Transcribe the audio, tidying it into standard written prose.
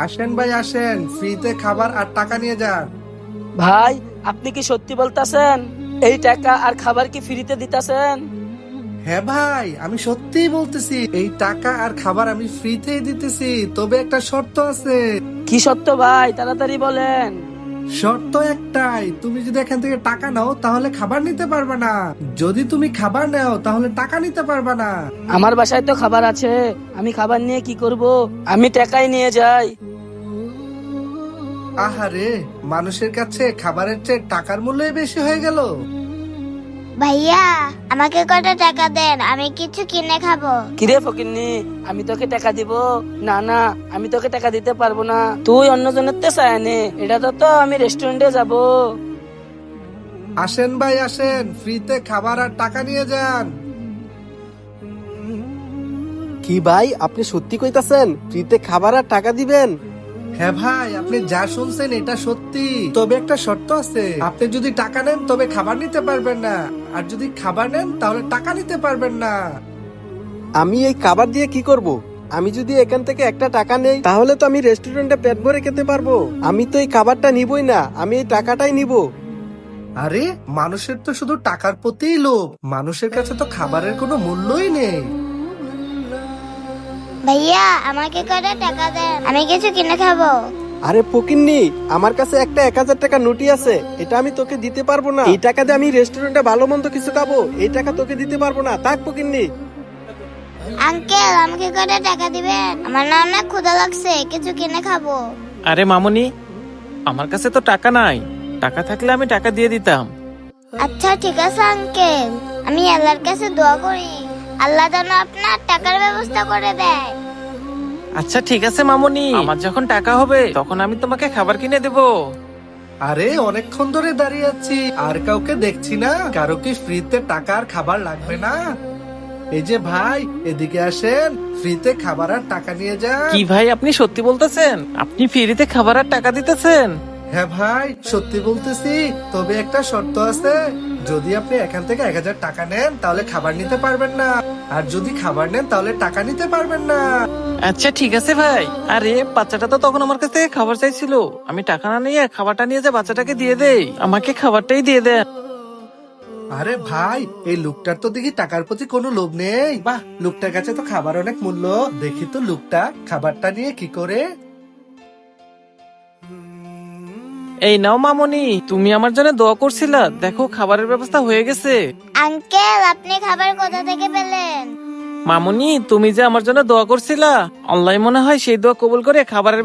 আসেন ভাই আসেন, ফ্রিতে খাবার আর টাকা নিয়ে যান। ভাই, আপনি কি সত্যি বলতাছেন? এই টাকা আর খাবার কি ফ্রিতে দিতাছেন? হ্যাঁ ভাই, আমি সত্যিই বলতেছি, এই টাকা আর খাবার আমি ফ্রিতেই দিতেছি, তবে একটা শর্ত আছে। কি সত্য ভাই, তাড়াতাড়ি বলেন। শর্ত একটাই, তুমি যদি এখান থেকে টাকা নাও তাহলে খাবার নিতে পারবে না, যদি তুমি খাবার নাও তাহলে টাকা নিতে পারবে না। আমার বাসায় তো খাবার আছে, আমি খাবার নিয়ে কি করব? আমি টাকাই নিয়ে যাই। আহারে, মানুষের কাছে খাবারের চেয়ে টাকার মূল্যই বেশি হয়ে গেল। ভাইয়া, আমাকে কটা টাকা দেন, আমি কিছু কিনে খাবো। কিরে ফকিন্নি, আমি তোকে টাকা দিব? না না, আমি তোকে টাকা দিতে পারবো না। তুই অন্যজনের তে চায় নে, এটা তো আমি রেস্টুরেন্টে যাব। আসেন ভাই আসেন, ফ্রিতে খাবার আর টাকা নিয়ে যান। কি ভাই, আপনি সত্যি কইতাছেন ফ্রিতে খাবার আর টাকা দিবেন? হ্যাঁ ভাই, আপনি যা শুনছেন এটা সত্যি, তবে একটা শর্ত আছে। আপনি যদি টাকা নেন তবে খাবার নিতে পারবেন না, আর যদি খাবার নেন তাহলে টাকা নিতে পারবেন না। আমি এই খাবার দিয়ে কি করব? আমি যদি এখান থেকে একটা টাকা নেই তাহলে তো আমি রেস্টুরেন্টে পেট ভরে খেতে পারবো। আমি তো এই খাবারটা নিবই না, আমি এই টাকাটাই নিব। আরে, মানুষের তো শুধু টাকার প্রতিই লোভ, মানুষের কাছে তো খাবারের কোনো মূল্যই নেই। ভাইয়া, আমাকে কটা টাকা দেন, আমি কিছু কিনে খাবো। আরে ফকিন্নি, আমার কাছে একটা 1,000 টাকা নোটই আছে, এটা আমি তোকে দিতে পারবো না। এই টাকা দিয়ে আমি রেস্টুরেন্টে ভালো মন্দ কিছু খাবো, এই টাকা তোকে দিতে পারবো না। থাক ফকিন্নি। আঙ্কেল, আমাকে কটা টাকা দিবেন? আমার না অনেক ক্ষুধা লাগছে, কিছু কিনে খাবো। আরে মামুনি, আমার কাছে তো টাকা নাই, টাকা থাকলে আমি টাকা দিয়ে দিতাম। আচ্ছা ঠিক আছে আঙ্কেল, আমি আল্লাহর কাছে দোয়া করি, আল্লাহ যেন আপনার টাকার ব্যবস্থা করে দেয়। আচ্ছা ঠিক আছে মামুনি, আমার যখন টাকা হবে তখন আমি তোমাকে খাবার কিনে দেবো। আরে, অনেকক্ষণ ধরে দাঁড়িয়ে আছি আর কাউকে দেখছি না, কারো কি ফ্রিতে টাকা আর খাবার লাগবে না? এই যে ভাই, এদিকে আসেন, ফ্রিতে খাবার আর টাকা নিয়ে যান। কি ভাই, আপনি সত্যি বলতেছেন? আপনি ফ্রিতে খাবার আর টাকা দিতেছেন? হ্যাঁ ভাই, সত্যি বলতেছি, তবে একটা শর্ত আছে। যদি আপনি এখান থেকে 1,000 টাকা নেন তাহলে খাবার নিতে পারবেন না, আর যদি খাবার নেন তাহলে টাকা নিতে পারবেন না। আচ্ছা ঠিক আছে ভাই। আরে বাচ্চাটা তো তখন আমার কাছ থেকে খাবার চাইছিল, আমি টাকা না নিয়ে খাবারটা নিয়ে যে বাচ্চাটাকে দিয়ে দেই, আমাকে খাবারটাই দিয়ে দেন। আরে ভাই, এই লোকটার তো দেখি টাকার প্রতি কোনো লোভ নেই। বাহ, লোকটার কাছে তো খাবার অনেক মূল্য। দেখি তো লোকটা খাবারটা নিয়ে কি করে। এই নাও মামুনি, তুমি আমার জন্য দোয়া করছিলা, দেখো খাবারের ব্যবস্থা হয়ে গেছে। আঙ্কেল, আপনি খাবার কোথা থেকে পেলেন? মামুনি, তুমি যে আমার জন্য দোয়া করছিলা, আল্লাহ মনে হয় সেই দোয়া কবুল করে খাবারের